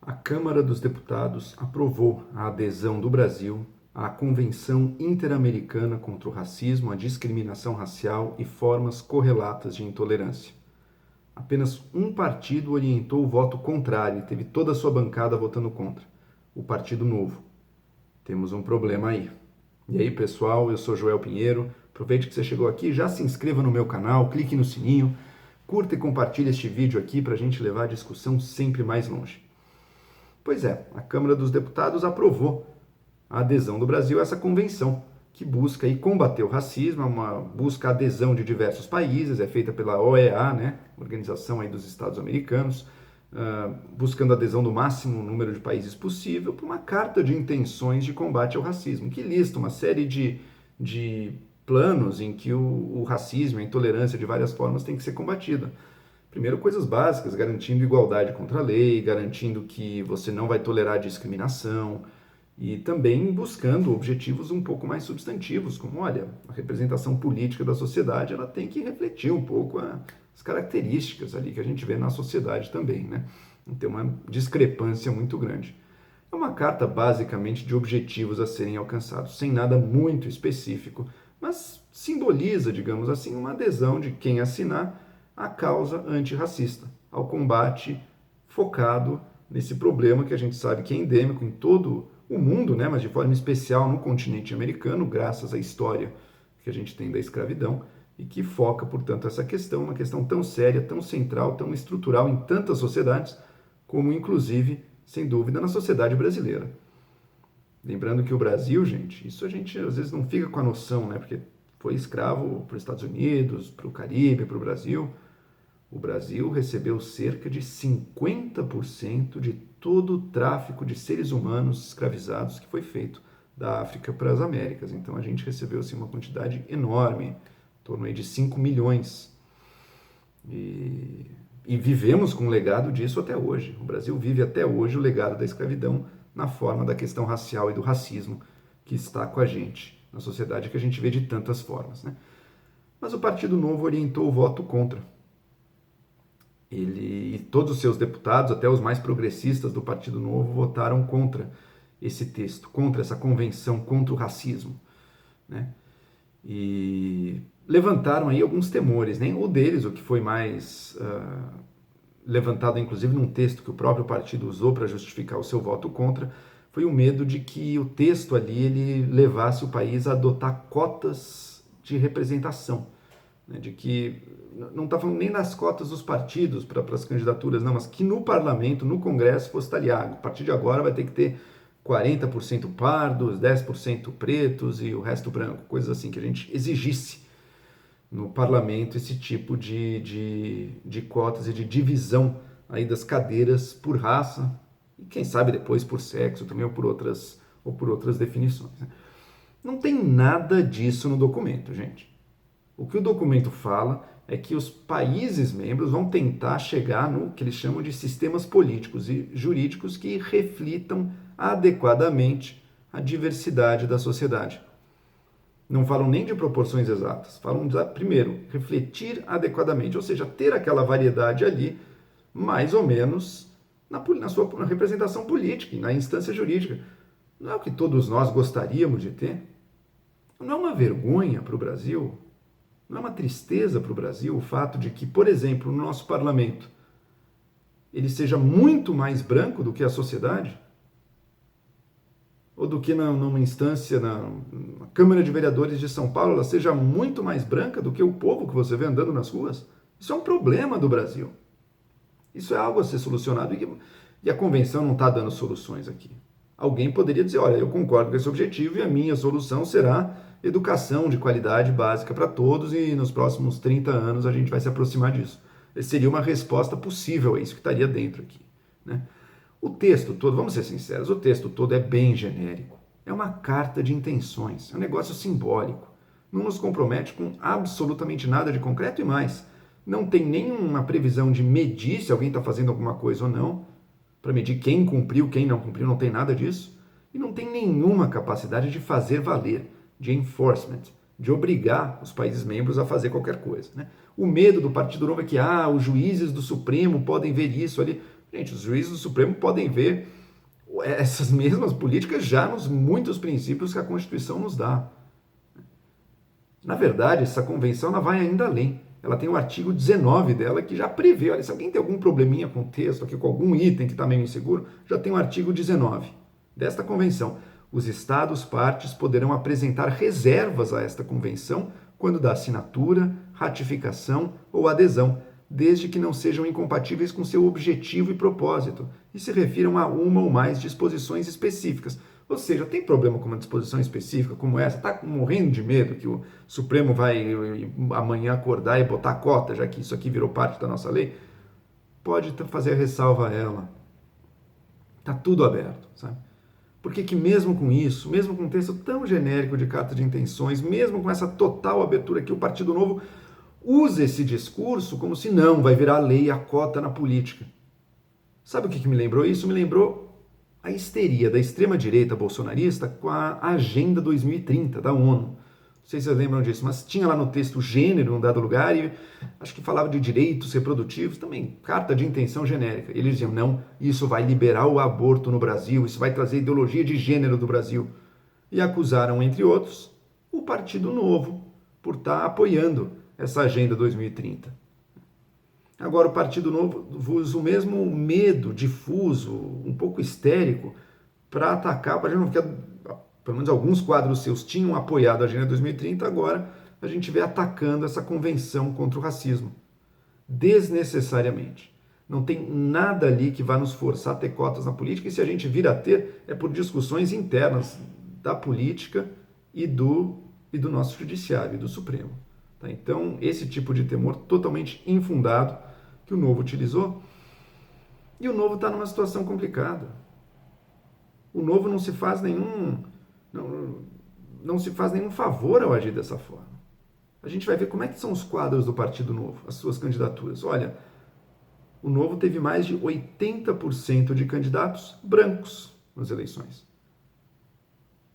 A Câmara dos Deputados aprovou a adesão do Brasil à Convenção Interamericana contra o Racismo, a Discriminação Racial e Formas Correlatas de Intolerância. Apenas um partido orientou o voto contrário e teve toda a sua bancada votando contra: o Partido Novo. Temos um problema aí. E aí, pessoal, eu sou Joel Pinheiro. Aproveite que você chegou aqui, já se inscreva no meu canal, clique no sininho, curta e compartilhe este vídeo aqui para a gente levar a discussão sempre mais longe. Pois é, a Câmara dos Deputados aprovou a adesão do Brasil a essa convenção, que busca aí combater o racismo, busca a adesão de diversos países, é feita pela OEA, né, Organização aí dos Estados Americanos, buscando a adesão do máximo número de países possível para uma carta de intenções de combate ao racismo, que lista uma série de planos em que o racismo, a intolerância de várias formas tem que ser combatida. Primeiro, coisas básicas, garantindo igualdade contra a lei, garantindo que você não vai tolerar discriminação e também buscando objetivos um pouco mais substantivos, como, olha, a representação política da sociedade ela tem que refletir um pouco as características ali que a gente vê na sociedade também, né? Não tem uma discrepância muito grande. É uma carta basicamente de objetivos a serem alcançados, sem nada muito específico, mas simboliza, digamos assim, uma adesão de quem assinar à causa antirracista, ao combate focado nesse problema que a gente sabe que é endêmico em todo o mundo, né, mas de forma especial no continente americano, graças à história que a gente tem da escravidão, e que foca, portanto, essa questão, uma questão tão séria, tão central, tão estrutural em tantas sociedades, como inclusive, sem dúvida, na sociedade brasileira. Lembrando que o Brasil, gente, isso a gente às vezes não fica com a noção, né, porque foi escravo para os Estados Unidos, para o Caribe, para o Brasil. O Brasil recebeu cerca de 50% de todo o tráfico de seres humanos escravizados que foi feito da África para as Américas. Então a gente recebeu assim, uma quantidade enorme, em torno aí de 5 milhões. E vivemos com o legado disso até hoje. O Brasil vive até hoje o legado da escravidão na forma da questão racial e do racismo que está com a gente, na sociedade que a gente vê de tantas formas, né? Mas o Partido Novo orientou o voto contra. Ele e todos os seus deputados, até os mais progressistas do Partido Novo, votaram contra esse texto, contra essa convenção, contra o racismo, né? E levantaram aí alguns temores, nem o deles, o que foi mais levantado inclusive num texto que o próprio partido usou para justificar o seu voto contra, foi o medo de que o texto ali ele levasse o país a adotar cotas de representação, né, de que não está falando nem das cotas dos partidos para as candidaturas, não, mas que no parlamento, no Congresso, fosse talhado. A partir de agora vai ter que ter 40% pardos, 10% pretos e o resto branco, coisas assim, que a gente exigisse no parlamento esse tipo de cotas e de divisão aí das cadeiras por raça e quem sabe depois por sexo também ou por outras definições, né? Não tem nada disso no documento, gente. O que o documento fala é que os países membros vão tentar chegar no que eles chamam de sistemas políticos e jurídicos que reflitam adequadamente a diversidade da sociedade. Não falam nem de proporções exatas, falam de, primeiro, refletir adequadamente, ou seja, ter aquela variedade ali, mais ou menos, na sua representação política, na instância jurídica. Não é o que todos nós gostaríamos de ter? Não é uma vergonha para o Brasil? Não é uma tristeza para o Brasil o fato de que, por exemplo, no nosso parlamento, ele seja muito mais branco do que a sociedade? Ou do que numa instância, na Câmara de Vereadores de São Paulo, ela seja muito mais branca do que o povo que você vê andando nas ruas? Isso é um problema do Brasil. Isso é algo a ser solucionado e a convenção não está dando soluções aqui. Alguém poderia dizer, olha, eu concordo com esse objetivo e a minha solução será educação de qualidade básica para todos e nos próximos 30 anos a gente vai se aproximar disso. Seria uma resposta possível a isso que estaria dentro aqui, né? O texto todo, vamos ser sinceros, o texto todo é bem genérico. É uma carta de intenções, é um negócio simbólico. Não nos compromete com absolutamente nada de concreto e mais. Não tem nenhuma previsão de medir se alguém está fazendo alguma coisa ou não, para medir quem cumpriu, quem não cumpriu, não tem nada disso. E não tem nenhuma capacidade de fazer valer, de enforcement, de obrigar os países membros a fazer qualquer coisa, né? O medo do Partido Novo é que os juízes do Supremo podem ver isso ali. Gente, os juízes do Supremo podem ver essas mesmas políticas já nos muitos princípios que a Constituição nos dá. Na verdade, essa convenção ela vai ainda além. Ela tem o artigo 19 dela que já prevê, olha, se alguém tem algum probleminha com o texto aqui, com algum item que está meio inseguro, já tem o artigo 19 desta convenção. Os Estados partes poderão apresentar reservas a esta convenção quando da assinatura, ratificação ou adesão, desde que não sejam incompatíveis com seu objetivo e propósito, e se refiram a uma ou mais disposições específicas. Ou seja, tem problema com uma disposição específica como essa? Está morrendo de medo que o Supremo vai amanhã acordar e botar cota, já que isso aqui virou parte da nossa lei? Pode fazer ressalva a ela. Está tudo aberto, sabe? Porque que mesmo com isso, mesmo com um texto tão genérico de carta de intenções, mesmo com essa total abertura que o Partido Novo usa esse discurso como se não vai virar lei a cota na política. Sabe o que me lembrou isso? Me lembrou a histeria da extrema-direita bolsonarista com a Agenda 2030 da ONU. Não sei se vocês lembram disso, mas tinha lá no texto gênero em um dado lugar e acho que falava de direitos reprodutivos, também carta de intenção genérica. Eles diziam, não, isso vai liberar o aborto no Brasil, isso vai trazer ideologia de gênero do Brasil. E acusaram, entre outros, o Partido Novo por estar apoiando essa Agenda 2030. Agora o Partido Novo usa o mesmo medo difuso, um pouco histérico, para atacar, para a gente não ficar, pelo menos alguns quadros seus tinham apoiado a Agenda 2030, agora a gente vê atacando essa convenção contra o racismo, desnecessariamente. Não tem nada ali que vá nos forçar a ter cotas na política, e se a gente vir a ter, é por discussões internas da política e do nosso judiciário, e do Supremo. Então, esse tipo de temor totalmente infundado que o Novo utilizou, e o Novo está numa situação complicada. O Novo não se faz nenhum favor ao agir dessa forma. A gente vai ver como é que são os quadros do Partido Novo, as suas candidaturas. Olha, o Novo teve mais de 80% de candidatos brancos nas eleições.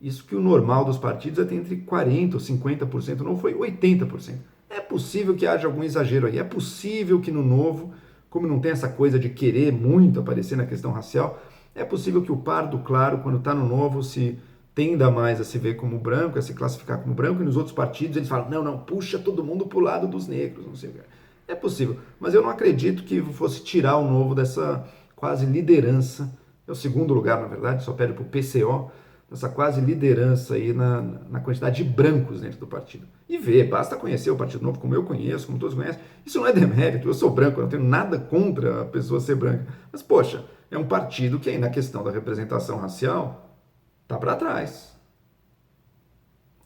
Isso que o normal dos partidos é ter entre 40% ou 50%, não foi 80%. É possível que haja algum exagero aí, é possível que no Novo, como não tem essa coisa de querer muito aparecer na questão racial, é possível que o pardo claro, quando está no Novo, se tenda mais a se ver como branco, a se classificar como branco, e nos outros partidos eles falam, não, puxa todo mundo para o lado dos negros, não sei o que. É possível, mas eu não acredito que fosse tirar o Novo dessa quase liderança, é o segundo lugar, na verdade, só perde para o PCO, essa quase liderança aí na quantidade de brancos dentro do partido. E basta conhecer o Partido Novo como eu conheço, como todos conhecem. Isso não é demérito, eu sou branco, eu não tenho nada contra a pessoa ser branca. Mas, poxa, é um partido que aí na questão da representação racial está para trás.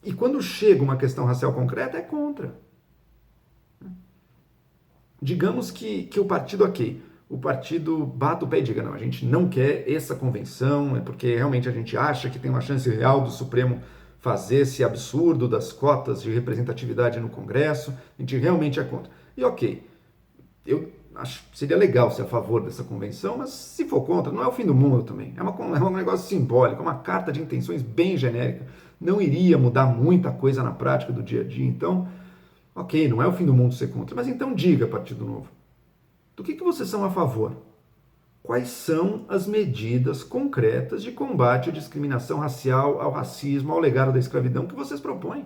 E quando chega uma questão racial concreta, é contra. Digamos que o partido, o partido bata o pé e diga, não, a gente não quer essa convenção, é porque realmente a gente acha que tem uma chance real do Supremo fazer esse absurdo das cotas de representatividade no Congresso, a gente realmente é contra. E eu acho que seria legal ser a favor dessa convenção, mas se for contra, não é o fim do mundo também. É um negócio simbólico, é uma carta de intenções bem genérica, não iria mudar muita coisa na prática do dia a dia, então, não é o fim do mundo ser contra, mas então diga, Partido Novo, do que vocês são a favor? Quais são as medidas concretas de combate à discriminação racial, ao racismo, ao legado da escravidão que vocês propõem?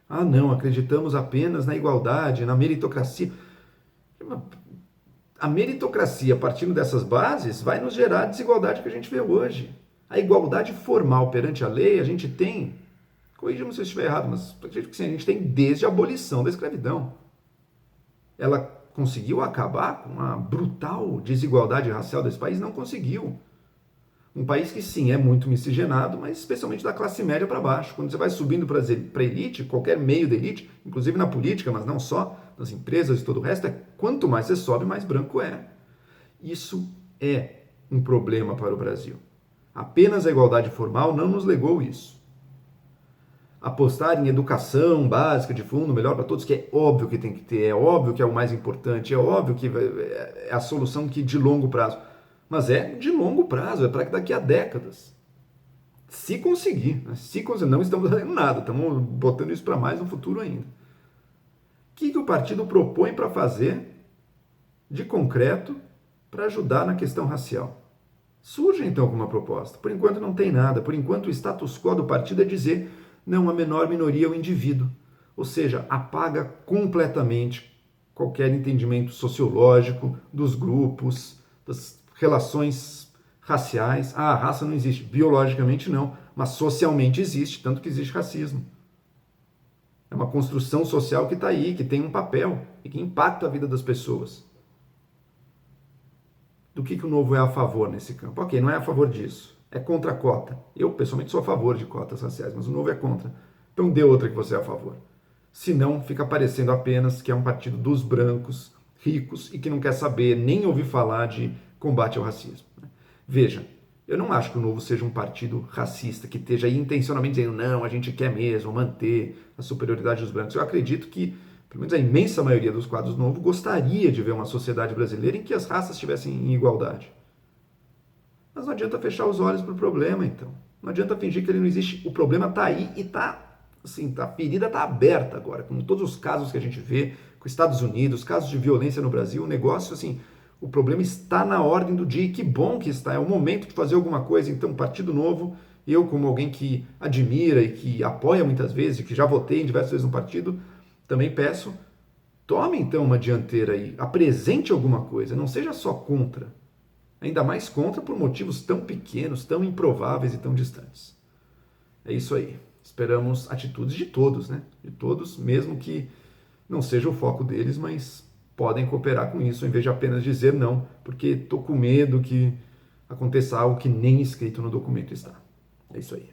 Ah, não, acreditamos apenas na igualdade, na meritocracia. A meritocracia, partindo dessas bases, vai nos gerar a desigualdade que a gente vê hoje. A igualdade formal perante a lei, a gente tem, corrija-me se eu estiver errado, mas acredito que sim, a gente tem desde a abolição da escravidão. Ela conseguiu acabar com a brutal desigualdade racial desse país? Não conseguiu. Um país que sim, é muito miscigenado, mas especialmente da classe média para baixo. Quando você vai subindo para a elite, qualquer meio da elite, inclusive na política, mas não só, nas empresas e todo o resto, quanto mais você sobe, mais branco é. Isso é um problema para o Brasil. Apenas a igualdade formal não nos legou isso. Apostar em educação básica, de fundo, melhor para todos, que é óbvio que tem que ter, é óbvio que é o mais importante, é óbvio que é a solução que de longo prazo. Mas é de longo prazo, é para daqui a décadas. Se conseguir, não estamos fazendo nada, estamos botando isso para mais no futuro ainda. O que o partido propõe para fazer de concreto para ajudar na questão racial. Surge então alguma proposta. Por enquanto não tem nada. Por enquanto o status quo do partido é dizer não, a menor minoria é o indivíduo. Ou seja, apaga completamente qualquer entendimento sociológico dos grupos, das relações raciais. Ah, a raça não existe. Biologicamente não, mas socialmente existe, tanto que existe racismo. É uma construção social que está aí, que tem um papel e que impacta a vida das pessoas. Do que o Novo é a favor nesse campo? Ok, não é a favor disso. É contra a cota. Eu, pessoalmente, sou a favor de cotas raciais, mas o Novo é contra. Então dê outra que você é a favor. Senão, fica parecendo apenas que é um partido dos brancos, ricos, e que não quer saber nem ouvir falar de combate ao racismo. Veja, eu não acho que o Novo seja um partido racista, que esteja aí intencionalmente dizendo não, a gente quer mesmo manter a superioridade dos brancos. Eu acredito que, pelo menos a imensa maioria dos quadros do Novo, gostaria de ver uma sociedade brasileira em que as raças estivessem em igualdade. Mas não adianta fechar os olhos para o problema, então. Não adianta fingir que ele não existe. O problema está aí e está, assim, a ferida está aberta agora, com todos os casos que a gente vê, com os Estados Unidos, casos de violência no Brasil, o negócio, assim, o problema está na ordem do dia e que bom que está. É o momento de fazer alguma coisa. Então, Partido Novo, eu como alguém que admira e que apoia muitas vezes, e que já votei em diversas vezes no partido, também peço, tome então uma dianteira aí, apresente alguma coisa, não seja só contra. Ainda mais contra por motivos tão pequenos, tão improváveis e tão distantes. É isso aí. Esperamos atitudes de todos, né? De todos, mesmo que não seja o foco deles, mas podem cooperar com isso, em vez de apenas dizer não, porque estou com medo que aconteça algo que nem escrito no documento está. É isso aí.